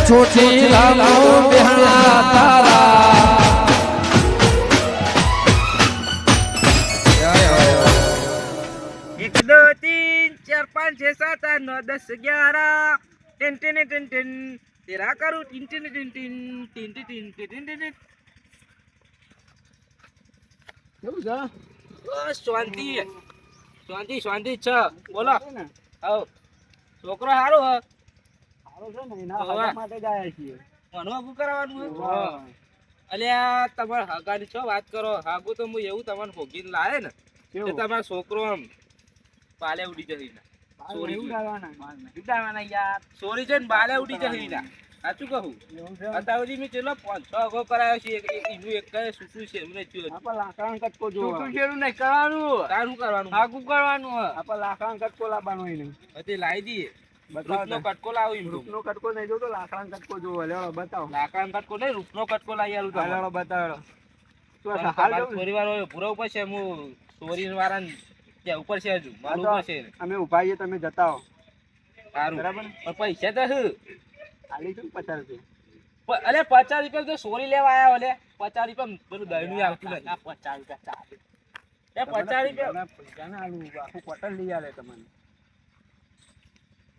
છોટી રામો બેહણા તારા एक दो तीन चार पाँच छह सात आठ नौ दस ग्यारह टिन टिन टिन टिन तेरा करूँ tin tin tin tin tin tin tin tin tin tin કેવું છે બસ શાંતિ શાંતિ શાંતિ છે બોલો આવો છોકરો સારો હ સારો છે ને એના હગા માટે જ આયા છીએ ભણવા શું કરાવવાનું હે અલ્યા તમારે હગાની છો વાત કરો હાગુ તો હું એવું તમને ભોગીને લાવે ને કે તમારો છોકરો આમ બાલે ઉડી જશે ને ચોરી ઉડાડવાના યાર સોરી છે ને બાલે ઉડી જશે ને સાચું કહું અત્યાર સુધી મેં ચેલો 5-6 અગો કરાયો છે એનું એક કઈ સૂચું છે એમને થયું આપણે લાકડાનો કટકો જોવો સૂચું છે નહીં કરવાનું તારું કરવાનું આગું કરવાનું આપણે લાકડાનો કટકો લાવવાનો એને તે લાવી દઈએ રૂપનો કટકો લાવું એમ રૂપનો કટકો નહીં જોતો લાકડાનો કટકો જોવો લેવો બતાવો લાકડાનો કટકો નહીં રૂપનો કટકો લાવી આલું તો લેવો બતાવો થોડી વાર પૂરા ઉપર છે હું સોરી વાળાને ત્યાં ઉપર છે હજુ મારું ઉપર છે અમે ઉભા છીએ તમે જતા હો સારું બરાબર પણ પૈસા તો શું ખાલી શું 50 રૂપિયા અલે 50 રૂપિયા તો સોરી લેવા આયા ઓલે 50 રૂપિયા પેલું દહીનું આવતું નથી 50 રૂપિયા ચાલે એ 50 રૂપિયા પૈસા ના આલું આખું કોટન લઈ આલે તમને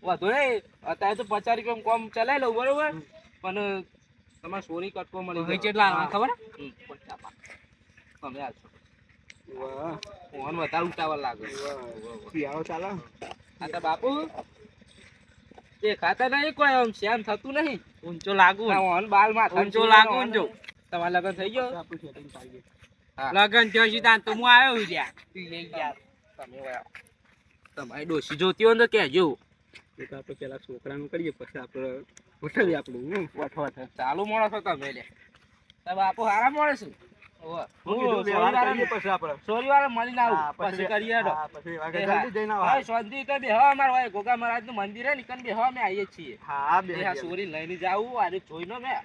વાંધો નહીં અત્યારે તો 50 રૂપિયા કોમ ચલાવી લઉં બરોબર પણ તમારે સોરી કટકો મળી કેટલા ખબર તમે આવશો ફોન વધારે ઉતાવળ લાગે આવો ચાલો આ તો બાપુ દેખાતા નહીં કોઈ આમ શ્યામ થતું નહીં ઊંચો લાગુ બાલ માં ઊંચો લાગુ ઊંચો તમારે લગન થઈ ગયો લગન થયો છે તાન તો હું આવ્યો ત્યાં તમે તમારી ડોશી જોતી હોય તો કહેજો તો આપણે પેલા છોકરાનું કરીએ પછી આપણે ઉઠાવી આપણું વઠવઠ ચાલુ માણસ છો તમે લે તો બાપુ હારા માણસ સોરી વાળા મળીને આવું પછી કરીએ શાંતિ તો બેહો અમાર હોય ગોગા મહારાજ નું મંદિર હે નીકળ બેહો અમે આવીએ છીએ હા બે સોરી લઈને જાવું આજે જોઈ નો મેં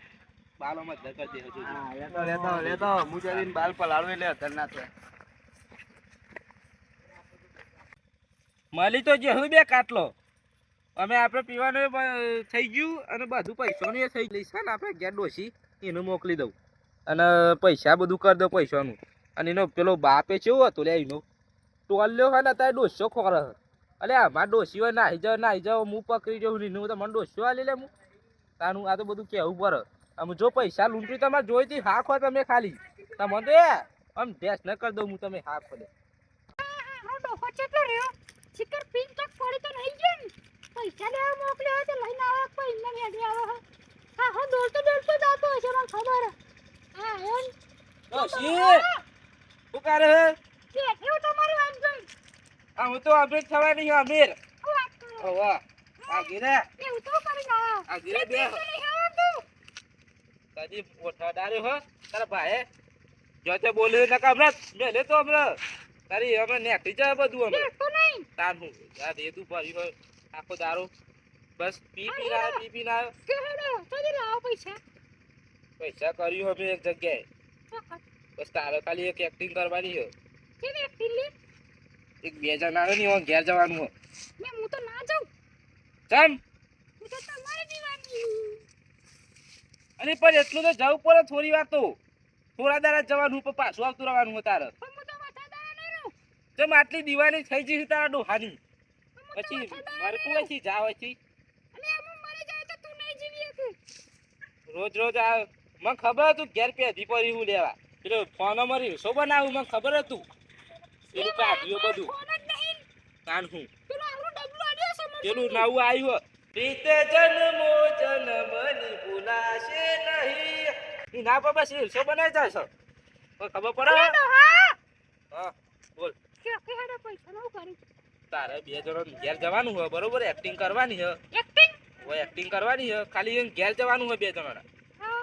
બાલો માં ધકર દે હજુ લેતો હું જઈને બાલ પલાળો એટલે અધર ના થાય મળી તો જે હું બે કાટલો અમે આપણે પીવાનું થઈ ગયું અને બધું પૈસાનું એ થઈ લઈશ ને આપણે ઘેર ડોસી એનું મોકલી દઉં અને પૈસા બધું કરી દઉં પૈસાનું અને એનો પેલો બાપે કેવો હતો લે એનો ટોલ્યો હોય ને અત્યારે ડોસો ખોરે અલે અમારે ડોસી હોય નાહી જાવ હું પકડી જાઉં ને હું તમને ડોસો આલી લે હું તારું આ તો બધું કહેવું પડે આમ જો પૈસા લૂંટી તમારે જોઈતી હાક હોય તમે ખાલી તમે તો એ આમ ડેશ ન કરી દઉં હું તમે હાક પડે ચિકર પિન તક પડી તો નહીં ગયો ને પૈસા લેવા મોકલ્યો તો લઈને આવે કોઈ ઇન્ને મેડી આવે હા હો દોડતો જાતો હશે મને ખબર હા એમ ડોસી શું કરે કે એવું તમારી વાત જોઈ આ હું તો અમીર થવા નહીં અમીર વાહ આ ગીરે એવું તો કરી ના આ ગીરે બે કદી મોટા ડાર્યો હો તારા ભાઈ જો તે બોલ્યો ન કમરત મે લે તો હમણાં તારી અમે નેકળી જાય બધું અમે તો નહીં તાર હું યાર એ તું ભરી હોય આખો દારૂ બસ પી ના કે હેડો તો દે લાવ પૈસા કર્યું અમે એક જગ્યાએ બસ તારે ખાલી એક એક્ટિંગ કરવાની છે કેવી એક્ટિંગ લે એક બે જણ આવે ને ઘેર જવાનું હોય મે હું તો ના જાઉં ચમ હું તો તમારી દીવાની અરે પણ એટલું તો જવું પડે થોડી વાર તો થોડા દાડા જવાનું પણ પાછું આવતું રહેવાનું હોય તારે પણ હું તો વાતાડા નહીં રહું જેમ આટલી દિવાળી થઈ જશે તારા ડોહાની પછી મારે કોઈ જાવ છે અને આમ મરી જાય તો તું નહીં જીવી શકે રોજ આ મને ખબર હતું ઘેર પેધી પડી હું લેવા પેલો ફોન મરી શું બનાવું મને ખબર હતું પેલું કાઢ્યું બધું કાન હું પેલો આવડો ડબલું આડ્યો છે પેલું નવું આવ્યું પ્રીત જન્મો જન્મની ભૂલાશે નહીં ઈ ના પર બસ શું બનાવી જાય છે ખબર પડે હા બોલ કે હેડો પૈસા નો કરી તારે બે જણ ઘેર જવાનું હોય બરોબર એક્ટિંગ કરવાની છે એક્ટિંગ હોય એક્ટિંગ કરવાની છે ખાલી ઘેર જવાનું હોય બે જણ હા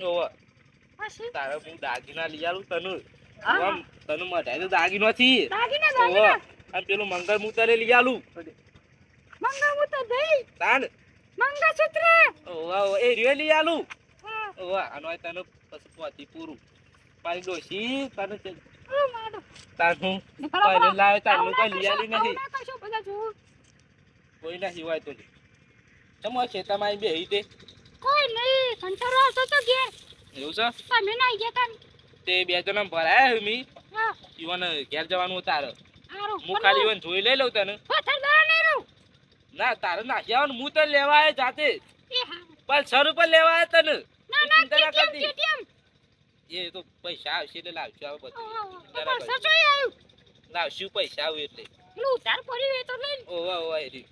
ઓવા પછી તારે હું દાગીના લઈ આલું આમ તને મઢાઈ તો દાગી નથી દાગીના અને પેલું મંગળ મૂતરે લઈ આલું મંગળમૂતર દઈ તાન મંગળસૂત્ર ઓવા એ રિયો લઈ આલું હા ઓવા આનો તને પછી પહોંચી પૂરું પાણી ડોસી તને ઓ માડો તારું પહેલે લાવે તારું કોઈ લઈ આલી નથી કશો બધા જો કોઈ ના સિવાય તો ચમો છે તમારી બે તે કોઈ નહીં કંટાળો આવતો તો ઘેર એવું છે તમે નાઈ ગયા તા તે બે જણા ભરાયા મી હા ઈવન ઘેર જવાનું તારે હારું હું ખાલી ઈવન જોઈ લઈ લઉં તને પથ્થર નહીં રહું ના તારે નાખી આવવાનું હું તને લેવા આવ્યો જાતે એ હા પણ 100 રૂપિયા લેવા આવ્યો તને ના તું ના ચિંતા ના કરતી કેટીએમ એ તો પૈસા આવશે એટલે લાવશું આવે બધું ચિંતા ના પૈસા કરતી. જોઈ આવ્યું લાવશું પૈસા આવે એટલે પેલું ઉધાર પડ્યું એ તો લઈને ઓવા ઓવા એ રી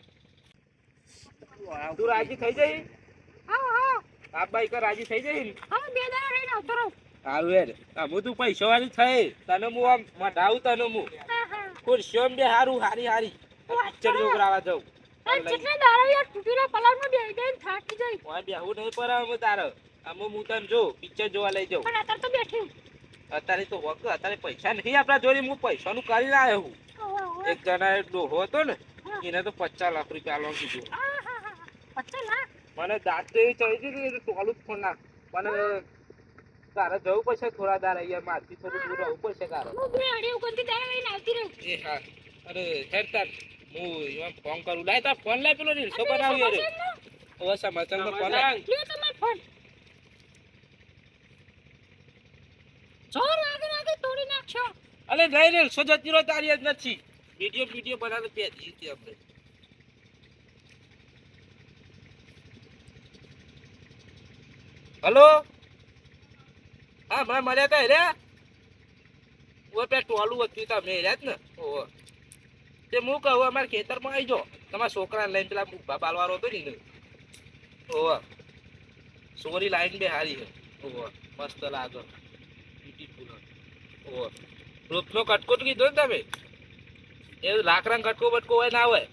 તું રાજી થઈ જઈ આવો આવો આ બાઈ કા રાજી થઈ જઈ ને હવે 2 દાડા રહીને આવતો રહું હારું યાર આમ તું પૈસા વાળી થઈ તને હું આમ મઢાવું તને હું હા હા ખુરશીઓ બે હારું હારી હારી પિક્ચર જો કરાવવા જાઉં કેટલા દાડા યાર તૂટીના પલાળમાં બેહીને થાકી જાય ઓય બેહું નહીં પર અમે તારે આમ હું તને જો પિક્ચર જોવા લઈ જાઉં પણ અત્યારે તો બેઠી અત્યારે તો વક અત્યારે પૈસા નહીં આપણા જોડે હું પૈસાનું કરીને આવ્યો હું એક જણા ડોહો હતો ને એને તો 50 લાખ રૂપિયા આલવાનું કીધું મને દાંત તો એવી ચડી ગઈ કે ટોલું જ ફોન નાખ મને તારે જવું પડશે થોડા દાડા અહીંયા મારથી થોડું દૂર રહેવું પડશે તારે એ હા અરે હેડ તાર હું એમાં ફોન કરું લાય તાર ફોન લાય પેલો રીલ્સો બનાવ્યો રે હવે સમાચારમાં ફોન લાય અલે નહીં રીલ્સો જતી રહો તારી જ નથી વિડીયો બનાવે પેજી હતી આપણે હલો હા મેં મળ્યા તા રે ઓય પે ટોલું હતું તમે હેર્યા જ ને ઓહો તે હું કહું અમારા ખેતરમાં આવી જાઓ તમારા છોકરાને લઈને પેલા ભૂખા પાલવાળો હતો ને ઓહો સોરી લાઈન બે હારી છે ઓહો મસ્ત લાગે બ્યુટીફુલ ઓહો રૂપનો કટકો તો કીધો ને તમે એ લાકડાનો કટકો બટકો હોય ના હોય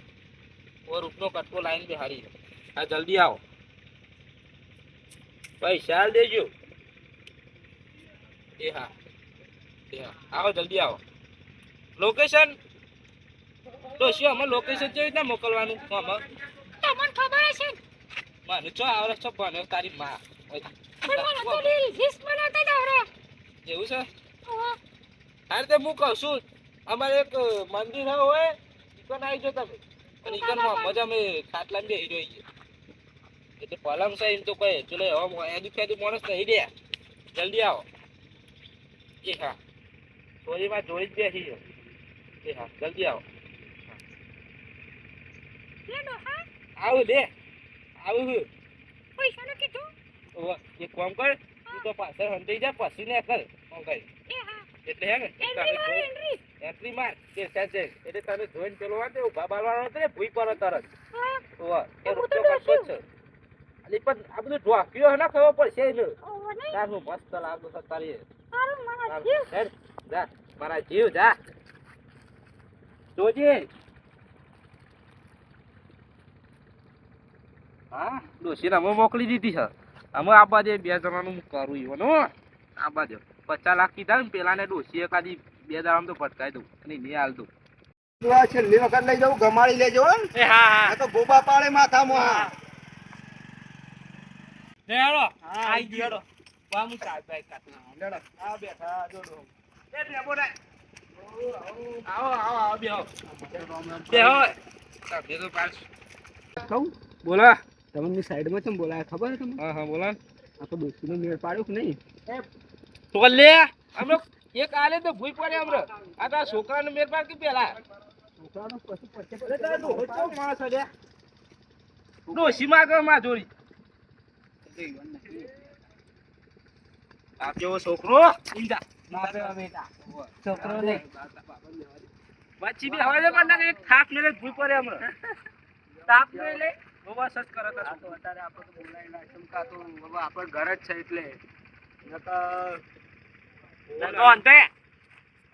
ઓ રૂપનો કટકો લાઈન બે હારી છે હા જલ્દી આવો પૈસા હાલ દેજો એ હા આવો જલ્દી આવો લોકેશન તો શું અમે લોકેશન કેવી રીતના મોકલવાનું અમે તમને ખબર હશે મને ચો આવડે છો ભણ્યો તારી માં પણ મને તો લિસ્ટ બનાવતા જ આવડે એવું છે ઓહો હારે તે હું કહું છું અમારે એક મંદિર હોય ઈકન આવી જાઓ તમે અને ઈકનમાં મજા અમે ખાટલા બે હીરો એટલે પલંગ છે એમ તો કહે ચલો એદુ ખેદુ માણસ નહીં દે જલ્દી આવો એ હા ચોરીમાં જોઈ જ બેસી છે એ હા જલ્દી આવો લેડો હા આવું લે આવું પૈસાનું કીધું ઓવા એક કામ કર તું તો પાછળ હંતાઈ જા પછી ને કર કામ કરી એ હા એટલે હે ને એન્ટ્રી માર કે સાચે એટલે તને જોઈન પેલો વાતે ઉભા બાલવાનો હતો ને ભૂઈ પર તરત હા ઓવા એ રૂપતો કરતો છે અલી પણ આ બધું ઢોક્યો હે ના ખબર પડશે ને ઓહો નહીં તારું મસ્ત લાગુ છે તારી સારું મારા જીવ હેડ જા મારા જીવ જા જોજે હા ડોશીને અમે મોકલી દીધી છે અમે આબા દે 2 જણાનું કરું ઈવન હો આબા દે 50 લાખ કીધા ને પેલાને ડોશી એકાદી 2 દાડામાં તો ભટકાઈ દઉં અને નહીં હાલ દઉં છેલ્લી વખત લઈ જાઉં ગમાડી લેજો હો. એ હા હા આ તો ગોબા પાડે માથામાં ને હાલો હા, આઈ ગયો હાલો વા હું ચાલ બાઈક કાઢું લેડો. આ બેઠા જોડો એ લેબો રે આવો બેહો બેહો તમે તો પાસ કહું બોલા તમને સાઈડમાં ચમ બોલાયા ખબર તમને હા હા બોલા આ તો દોસ્તીનો મેળ પાડ્યો કે નહીં તો લે અમે એક આલે તો ભૂઈ પડે અમરે આ તો છોકરાને મેર પાડ કે પેલા છોકરાનો પછી પછી માણસ લે ડોશી માં કર માં જોડી આ કેવો છોકરો ઈંડા છોકરો ને પછી બી હવે પણ એક થાપ મેરે ભૂઈ પડે અમરે તાપ મે લે બહુ સચ કરત આ તો અત્યારે આપણે તો બોલાયેલા ચમકા તો હવે આપણે ઘર જ છે એટલે તો અંતે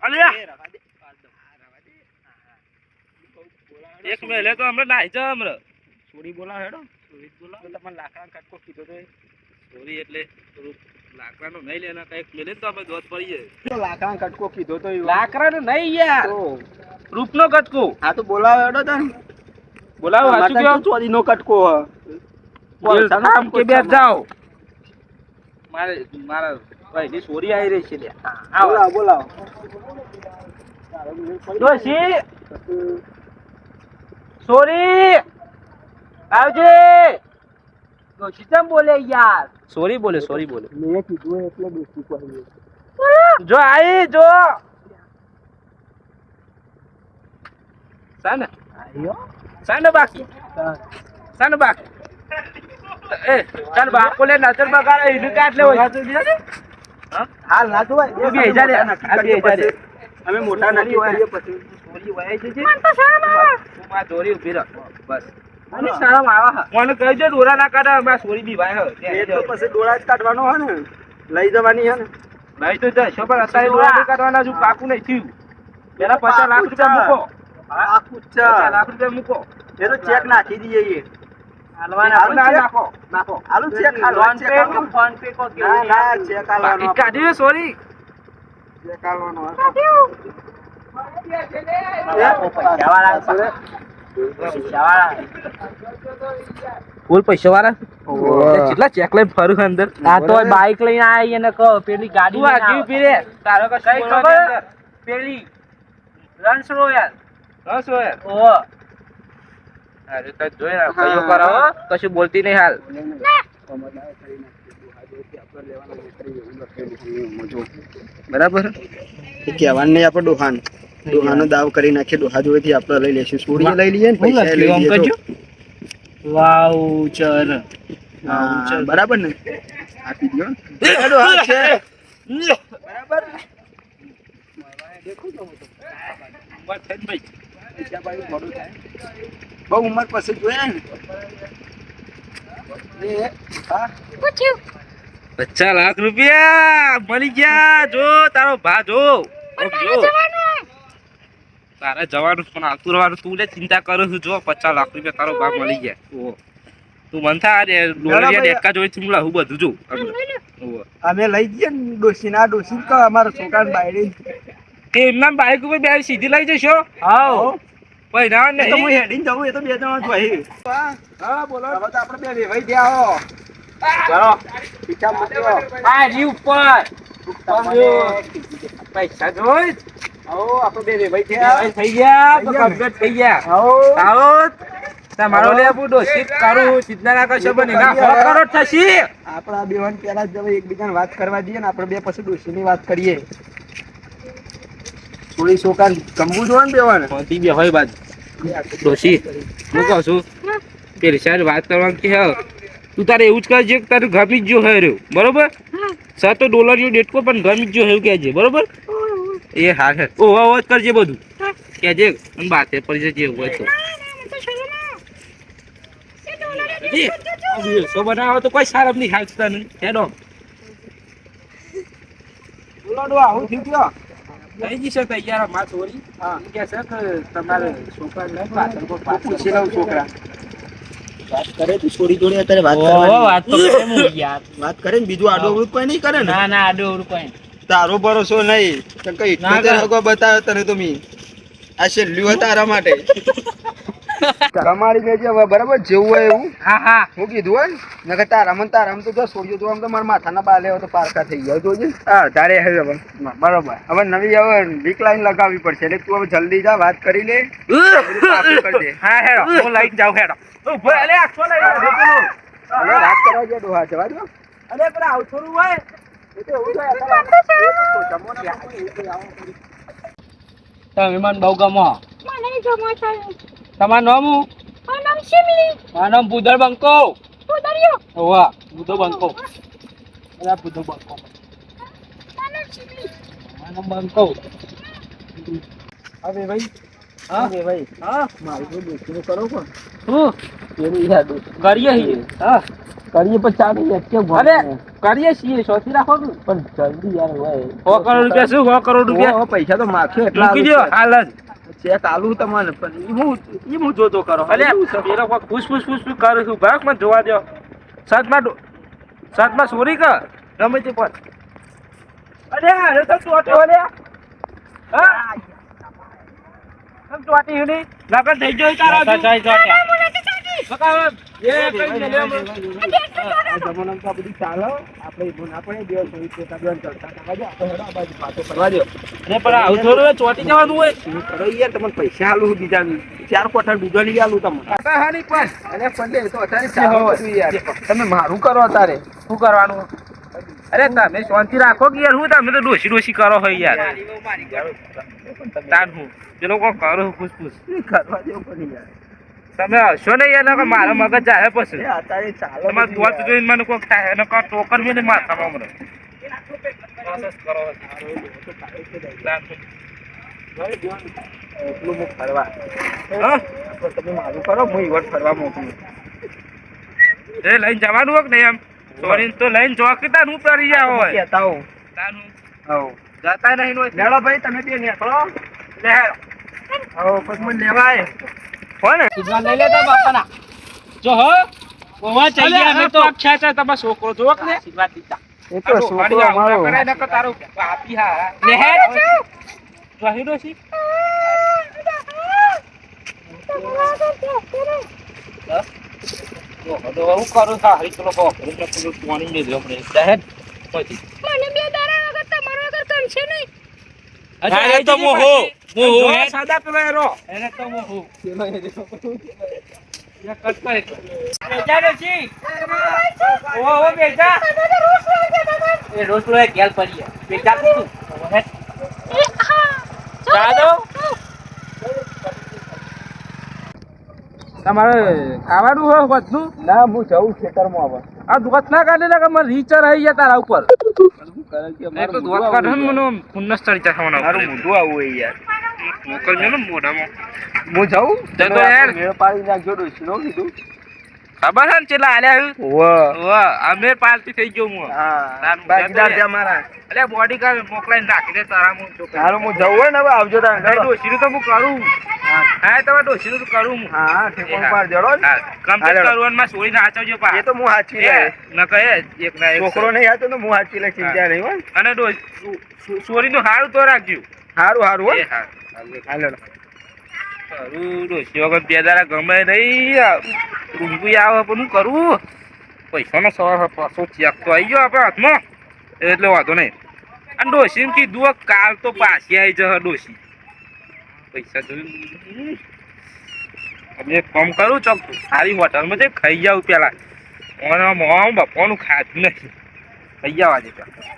અલ્યા એક મેલે તો હમણાં નાઈ જા હમણાં છોડી બોલાવ હેડો બોલા તો તમને લાકડાનો કટકો કીધો તો સોરી એટલે થોડું લાકડાનું નહીં લેના કઈક મેલે તો અમે દોત પડીએ લાકડાનો કટકો કીધો તો લાકડાનું નહીં યાર તો રૂપનો કટકો આ તો બોલાવ હેડો તને બોલાવો હાચું કયો ચોરીનો કટકો આમ કે બેઠ જાઓ મારા ભાઈ ની સોરી આવી રહી છે લે બોલાવ બોલાવ ડોશી સોરી આવજે ડોશી કેમ બોલે યાર સોરી બોલે મેં કીધું એટલે ડોશી કહ્યું જો આઈ જો સાને બાકી એ ચાલ બાપો લે નજર બગાડે એનું કાટ લે હોય હાલ ના જોવાય તું બી જા રે હાલ બી જા રે અમે મોટા નથી કરીએ પછી સોરી વહી જજે મને તો શરમ આવે તું માં દોરી ઉભી રહ બસ મને શરમ આવે હા મને કહેજો દોરા ના કાઢે માં સોરી બી ભાઈ એ તો પછી ડોળા જ કાઢવાનો હે ને લઈ જવાની હે ને નહીં તો જશો પણ અત્યારે દોરા નહીં કાઢવાના હજુ પાકું નહીં થયું પેલા 50 લાખ રૂપિયા મૂકો આ 50 લાખ રૂપિયા મૂકો એ તો ચેક નાખી દઈએ એ નાખો આલુ ચેક ફોન પે કો ફોન પે કો ના ના ચેક આલવાનો બાકી કાઢ્યું સોરી ચેક આલવાનો કાઢ્યું બોલ પૈસા વાળા કેટલા ચેક લઈને ફરું અંદર આ તો બાઈક લઈને આવી અને કહો પેલી ગાડી તું આગી ઉભી રે તારો કઈ કઈ ખબર પેલી રન્સ રોયલ હસ હોય ઓ અરે તો જોઈ ના કયો કરાવો કશું બોલતી નહીં હાલ બરાબર એ કહેવાનું નહીં આપણે ડોહાનો દાવ કરી નાખીએ ડોહા જોડેથી આપણે લઈ લઈશું સોરી લઈ લઈએ ને પૈસા લઈ લઈએ તો. વાઉચર હા, બરાબર ને આપી દો ડોહા છે બરાબર બહુ ઉંમર પછી જોયા ને હા પૂછ્યું 50 લાખ રૂપિયા મળી ગયા જો તારો ભા જો જો તારે જવાનું પણ આવતું રહેવાનું તું લે ચિંતા કરું છું જો 50 લાખ રૂપિયા તારો ભા મળી ગયા ઓહો તું મનથા આ ડોલરિયા ડેટકા જોઈ હું લાવું બધું જો ઓહો અમે લઈ જઈએ ને ડોસી તો અમારા છોકરાને બાયડી તે એમના બાઈક ઉપર બે સીધી લઈ જશો હાઉ ભાઈ ના એ તો હું નહીં હેડીને જવું એ તો બે જણા જ હોય હા બોલો હવે તો આપણે બે વેવાઈ ગયા હો ચલો પીછા મૂક્યો બાજી ઉપર પૈસા જોઈ આવો આપણે બે વેવાઈ ગયા થઈ ગયા તો કમ્પ્લીટ થઈ ગયા આવો આવો તમારો લે હું દોષિત કરું ચિંતા ના કરશો પણ એના 100 કરોડ થશે આપણા બેવાન પહેલા જ હવે એકબીજાને વાત કરવા દઈએ ને આપણે બે પછી ડોશીની વાત કરીએ થોડી છોકરા ગમવું જોઈએ ને બેવાને મોતી બે હોય બાદ દોષી હું કહું છું પેલી સારી વાત કરવાની કે હા તું તારે એવું જ કરજે કે તારું ગમી જ જો હોય રહ્યો બરોબર $7 ડેટકો પણ ગમી જ જો એવું કહેજે બરોબર એ હા છે ઓહો જ કરજે બધું કહેજે અને બાતે પડી જજે એવું હોય તો સો બનાવો તો કોઈ સારપ નહીં હાલ તને હેડો બોલો ડો આવું થયું કયો થઈ જશે તૈયાર માં ચોરી હા કે છે કે તમારે છોકરાને પાછળ કોઈ પૂછી લઉં છોકરા વાત કરે તું છોરી જોડે અત્યારે વાત ઓહો, કરવાની વાત તો કરે હું યાર વાત કરે ને બીજું આડો અવળું કોઈ નહીં કરે ને ના ના આડો ઓરું કોઈ તારો ભરોસો નહીં તો કઈ ના 78 કરે. હગો બતાવ્યો તને તો મી આ છેલ્લું હોય તારા માટે કમાડી લેજે હવે બરાબર જેવું હોય એવું હા હા હું કીધું હોય ને નકર તારામાં તો જો છોડ્યો તો આમ તો મારા માથાના બાલે હોય તો પારકા થઈ ગયા જોજે હા તારે હવે બરોબર હવે નવી હવે વીક લાઈન લગાવવી પડશે એટલે તું હવે જલ્દી જા વાત કરી લે બધું પાકું કરી દે હા હેડો હું લઈને જાઉં હેડો ઉભો અલે આખો લઈ હવે વાત કરવા ગયા ડોહા જવા દો અલે પણ આવ થોડું હોય એ તો એવું થાય તમે મને બહુ ગમો મને જમા છે તમારું નામ હું મારું નામ શિમલી મારું નામ બુદર બંકો ઉદરિયો હોવા બુધો બંકો અરે બુધો બંકો મારું નામ શિમલી મારું નામ બંકો હવે ભાઈ હા હવે ભાઈ હા મારી કોઈ દોસ્તીને કરો પણ હું એની યાદ કરીએ છીએ હા કરીએ પણ ચાલુ કે અરે કરીએ છીએ શોધી રાખો તું પણ જલ્દી યાર હોય 100 કરોડ રૂપિયા શું 100 કરોડ રૂપિયા પૈસા તો માખ્યો એટલા મૂકી દો હાલ જ ચેક આલુ તમને પણ ઈ હું જોતો કરો અલે પેલો કોઈ ફૂસ કરું છું ભાગ મને જોવા દો સાતમાં ચોરી કર ગમે તે પણ અરે અરે તો ચોટો અલે હા તમ ચોટી હની લગન થઈ ગયો તારા ચાઈ ચાઈ બકા કઈ મેલે હમણાં. આ જમાનામાં તો આ બધું ચાલે આપણે ઈમો ના પડે બે સોળી પોતા બેન ચડતા થવા દે આપણે હેડો આ બાજુ પાછો ફરવા દો અરે પણ આવું થોડું હોય, ચોંટી જવાનું હોય. શું કરો યાર તમને પૈસા આલું બીજા 4 કોઠા બીજો લઈ આલું તમને હાની પણ અરે પણ એ તો અત્યારે ચાલો બધું યાર તમે મારું કરો અત્યારે શું કરવાનું? અરે તમે શાંતિ રાખો કે યાર, હું તમે તો ડોશી કરો હોય યાર. તાન હું પેલો કોક કરો ખુશ કરવા જેવું પણ યાર તમે હશો ને યાર, નકર મારા મગજ જાય પછી. એ અત્યારે ચાલો તમારે દોત જોઈને મને કોક થાય અને કોક ટોકર મેં માથામાં મને પ્રોસેસ કરો. તાન હું. એટલું હું ફરવા હા? તો તમે મારું કરો હું ઈવટ ફરવા મોકલું એ લઈને જવાનું હોય કે નહીં? એમ સોરી તો લઈને ચોકીતા હું કરી જાવ હોય. કહેતા હોઉં તાન હું. હવ જતા નહીં હોય. લેડો ભાઈ તમે બે નીકળો લે હવ પછી મને લેવાય હો ને લઈ લેતા બાપાના જો હો ઓવા ચાહીએ અમે તો અચ્છા તમારો છોકરો જો કે ને આશીર્વાદ દીધા એ તો છોકરો અમારો તારો પાપી હા લે હે જોહી ડોશી હું કરું છું હરી પેલો કોકરું ને પેલું પાણી મેં લ્યો મને દહેજ પછી મને બે દાડા વગર તમારા વગર કરશે નહીં. અરે તો મોહો મોહો હે સાદા પેલો એરો એને તો મોહો યા કટ કરે બેજા ડોશી ઓ બેજા તમે તો રોજ લાગે દાદા. એ રોટલો એ ગેલ પડી બેટા તું એ હા. દાદો તમારે ખાવાનું હોય બધું ના હું જઉં ખેતરમાં હવે આ દુકાન ના કાઢે ને કે મને રીચર આવી ગયા તારા ઉપર શું કરે કે એક તો દુકાન કાઢે ને મને ખુન્નસ ચડી જાય ખાવાના મારું મોઢું આવું હોય યાર મોકલજો ને મોઢામાં હું જાઉં જતો યાર. મેળ પાડી નાખજો ડોશીનો કીધું ખબર છે ને ચેલા આલ્યા વાહ અમે પાર્ટી થઈ ગયો હું હા બાકીદાર છે અમારા એટલે બોડી ગાર્ડ મોકલાઈને નાખી દે તારા હું છોકરા હારું હું જવું હોય ને હવે આવજો તારે નહીં ડોશીનું તો હું કરું હા હા તમારે ડોશીનું તો કરું હું હા ઠેકોણ પાર જડો ને કમ્પ્લીટ કરું અને માં છોડીને હાચવજો પા એ તો હું હાચવી લે ન કહે એક ના એક છોકરો નહીં હાચો તો હું હાચવી લે ચિંતા નહીં હોય અને છોરીનું હારું તો રાખજો હારું હારું એ હોય હાલ કરું ડોશી વગર બે દાડા ગમે નહીં રૂંગું આવે પણ હું કરું પૈસાનો સવાલ પાછો ચેક તો આવી ગયો આપણા હાથમાં એટલે વાંધો નહીં અને ડોશીને કીધું કાલ તો પાછી આવી જશે ડોશી પૈસા જોઈ અમે એક કામ કરું ચોક સારી હોટલમાં જઈ ખાઈ જાઉં પેલા મોં બપોરનું ખાધું નથી ખાઈ જવા દે પેલા